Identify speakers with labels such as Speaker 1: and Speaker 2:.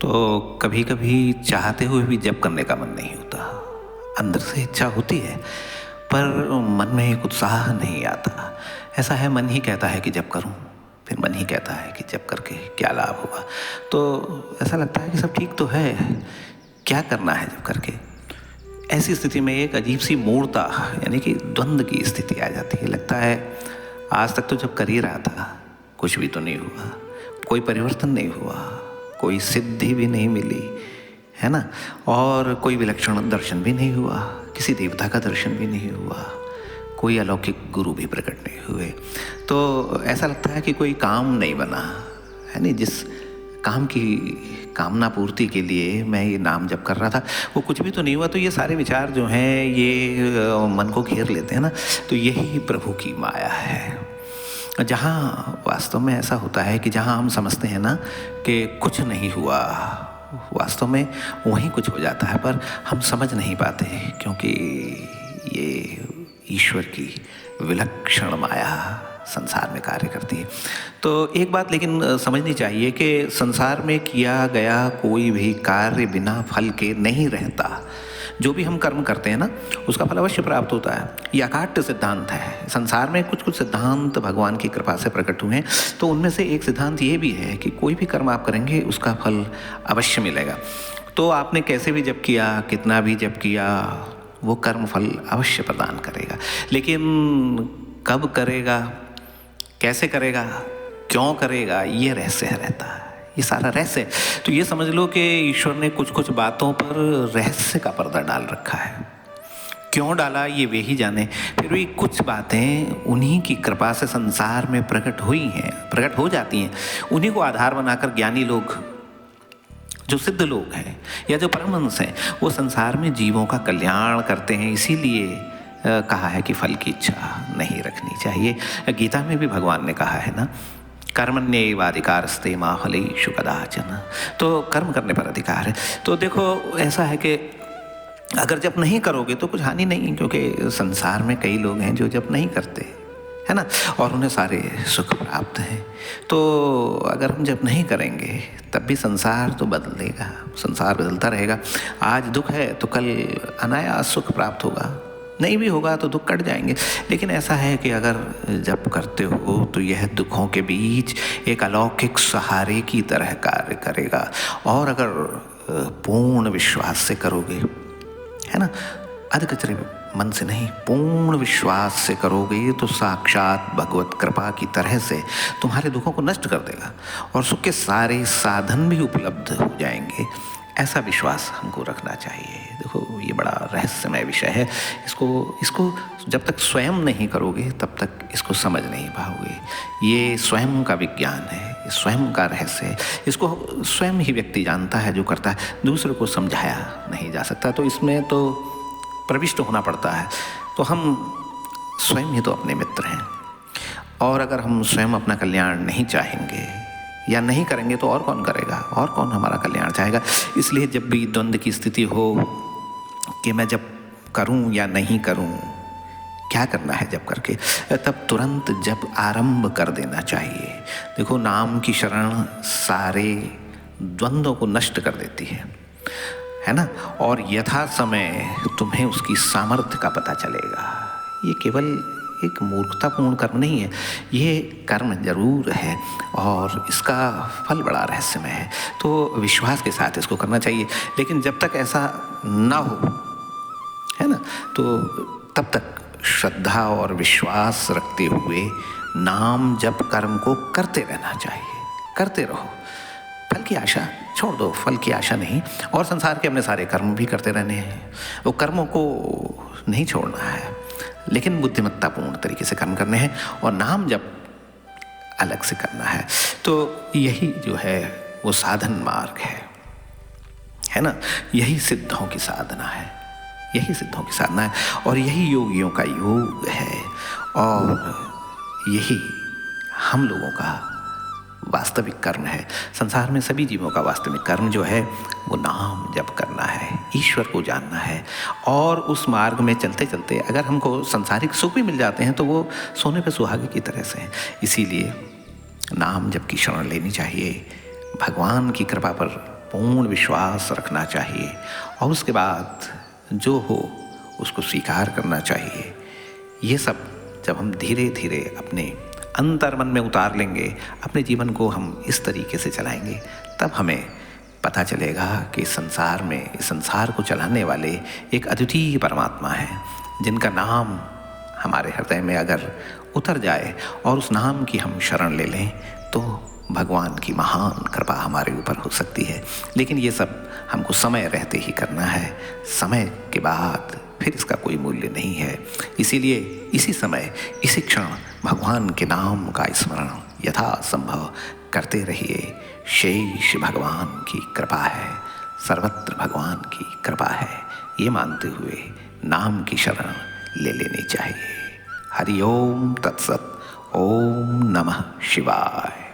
Speaker 1: तो कभी कभी चाहते हुए भी जप करने का मन नहीं होता। अंदर से इच्छा होती है पर मन में एक उत्साह नहीं आता। ऐसा है, मन ही कहता है कि जप करूं, फिर मन ही कहता है कि जप करके क्या लाभ होगा। तो ऐसा लगता है कि सब ठीक तो है, क्या करना है जप करके। ऐसी स्थिति में एक अजीब सी मूढ़ता यानी कि द्वंद्व की स्थिति आ जाती है। लगता है आज तक तो जब कर ही रहा था कुछ भी तो नहीं हुआ, कोई परिवर्तन नहीं हुआ, कोई सिद्धि भी नहीं मिली, है ना, और कोई विलक्षण दर्शन भी नहीं हुआ, किसी देवता का दर्शन भी नहीं हुआ, कोई अलौकिक गुरु भी प्रकट नहीं हुए। तो ऐसा लगता है कि कोई काम नहीं बना, है नहीं। जिस काम की कामना पूर्ति के लिए मैं ये नाम जप कर रहा था वो कुछ भी तो नहीं हुआ। तो ये सारे विचार जो हैं ये मन को घेर लेते हैं ना। तो यही प्रभु की माया है, जहाँ वास्तव में ऐसा होता है कि जहाँ हम समझते हैं ना कि कुछ नहीं हुआ, वास्तव में वहीं कुछ हो जाता है, पर हम समझ नहीं पाते क्योंकि ये ईश्वर की विलक्षण माया संसार में कार्य करती है। तो एक बात लेकिन समझनी चाहिए कि संसार में किया गया कोई भी कार्य बिना फल के नहीं रहता। जो भी हम कर्म करते हैं ना उसका फल अवश्य प्राप्त होता है। ये अकाट्य सिद्धांत है। संसार में कुछ कुछ सिद्धांत भगवान की कृपा से प्रकट हुए हैं, तो उनमें से एक सिद्धांत ये भी है कि कोई भी कर्म आप करेंगे उसका फल अवश्य मिलेगा। तो आपने कैसे भी जप किया, कितना भी जप किया, वो कर्म फल अवश्य प्रदान करेगा। लेकिन कब करेगा, कैसे करेगा, क्यों करेगा, ये रहस्य रहता है, ये सारा रहस्य। तो ये समझ लो कि ईश्वर ने कुछ कुछ बातों पर रहस्य का पर्दा डाल रखा है। क्यों डाला ये वे ही जाने। फिर भी कुछ बातें उन्हीं की कृपा से संसार में प्रकट हुई हैं, प्रकट हो जाती हैं। उन्हीं को आधार बनाकर ज्ञानी लोग, जो सिद्ध लोग हैं या जो परमहंस हैं, वो संसार में जीवों का कल्याण करते हैं। इसीलिए कहा है कि फल की इच्छा नहीं रखनी चाहिए। गीता में भी भगवान ने कहा है ना, कर्मण्येवाधिकारस्ते मा फलेषु कदाचन। तो कर्म करने पर अधिकार है। तो देखो ऐसा है कि अगर जप नहीं करोगे तो कुछ हानि नहीं, क्योंकि संसार में कई लोग हैं जो जप नहीं करते, है ना, और उन्हें सारे सुख प्राप्त हैं। तो अगर हम जप नहीं करेंगे तब भी संसार तो बदलेगा, संसार बदलता रहेगा। आज दुख है तो कल अनायास सुख प्राप्त होगा, नहीं भी होगा तो दुख कट जाएंगे। लेकिन ऐसा है कि अगर जप करते हो तो यह दुखों के बीच एक अलौकिक सहारे की तरह कार्य करेगा। और अगर पूर्ण विश्वास से करोगे, है ना, अधकचरे मन से नहीं, पूर्ण विश्वास से करोगे तो साक्षात भगवत कृपा की तरह से तुम्हारे दुखों को नष्ट कर देगा और सुख के सारे साधन भी उपलब्ध हो जाएंगे। ऐसा विश्वास हमको रखना चाहिए। देखो ये बड़ा रहस्यमय विषय है। इसको जब तक स्वयं नहीं करोगे तब तक इसको समझ नहीं पाओगे। ये स्वयं का विज्ञान है, ये स्वयं का रहस्य है। इसको स्वयं ही व्यक्ति जानता है जो करता है, दूसरे को समझाया नहीं जा सकता। तो इसमें तो प्रविष्ट होना पड़ता है। तो हम स्वयं ही तो अपने मित्र हैं, और अगर हम स्वयं अपना कल्याण नहीं चाहेंगे या नहीं करेंगे तो और कौन करेगा, और कौन हमारा कल्याण चाहेगा। इसलिए जब भी द्वंद्व की स्थिति हो कि मैं जप करूं या नहीं करूं, क्या करना है जप करके, तब तुरंत जप आरंभ कर देना चाहिए। देखो नाम की शरण सारे द्वंद्वों को नष्ट कर देती है ना, और यथा समय तुम्हें उसकी सामर्थ्य का पता चलेगा। ये केवल एक मूर्खतापूर्ण कर्म नहीं है, ये कर्म जरूर है और इसका फल बड़ा रहस्यमय है। तो विश्वास के साथ इसको करना चाहिए। लेकिन जब तक ऐसा ना हो, है ना, तो तब तक श्रद्धा और विश्वास रखते हुए नाम जप कर्म को करते रहना चाहिए। करते रहो, फल की आशा छोड़ दो, फल की आशा नहीं। और संसार के अपने सारे कर्म भी करते रहने हैं, वो कर्मों को नहीं छोड़ना है, लेकिन बुद्धिमत्तापूर्ण तरीके से कर्म करने हैं और नाम जप अलग से करना है। तो यही जो है वो साधन मार्ग है ना, यही सिद्धों की साधना है, यही सिद्धों की साधना है और यही योगियों का योग है। और यही हम लोगों का वास्तविक कर्म है। संसार में सभी जीवों का वास्तविक कर्म जो है वो नाम जप करना है, ईश्वर को जानना है। और उस मार्ग में चलते चलते अगर हमको संसारिक सुख भी मिल जाते हैं तो वो सोने पे सुहागे की तरह से हैं। इसीलिए नाम जप की शरण लेनी चाहिए, भगवान की कृपा पर पूर्ण विश्वास रखना चाहिए और उसके बाद जो हो उसको स्वीकार करना चाहिए। ये सब जब हम धीरे धीरे अपने अंतर्मन में उतार लेंगे, अपने जीवन को हम इस तरीके से चलाएंगे, तब हमें पता चलेगा कि संसार में, इस संसार को चलाने वाले एक अद्वितीय परमात्मा है, जिनका नाम हमारे हृदय में अगर उतर जाए और उस नाम की हम शरण ले लें तो भगवान की महान कृपा हमारे ऊपर हो सकती है। लेकिन ये सब हमको समय रहते ही करना है, समय के बाद फिर इसका कोई मूल्य नहीं है। इसीलिए इसी समय, इसी क्षण भगवान के नाम का स्मरण यथासंभव करते रहिए। शेष भगवान की कृपा है, सर्वत्र भगवान की कृपा है, ये मानते हुए नाम की शरण ले लेनी चाहिए। हरि ओम तत्सत। ओम नमः शिवाय।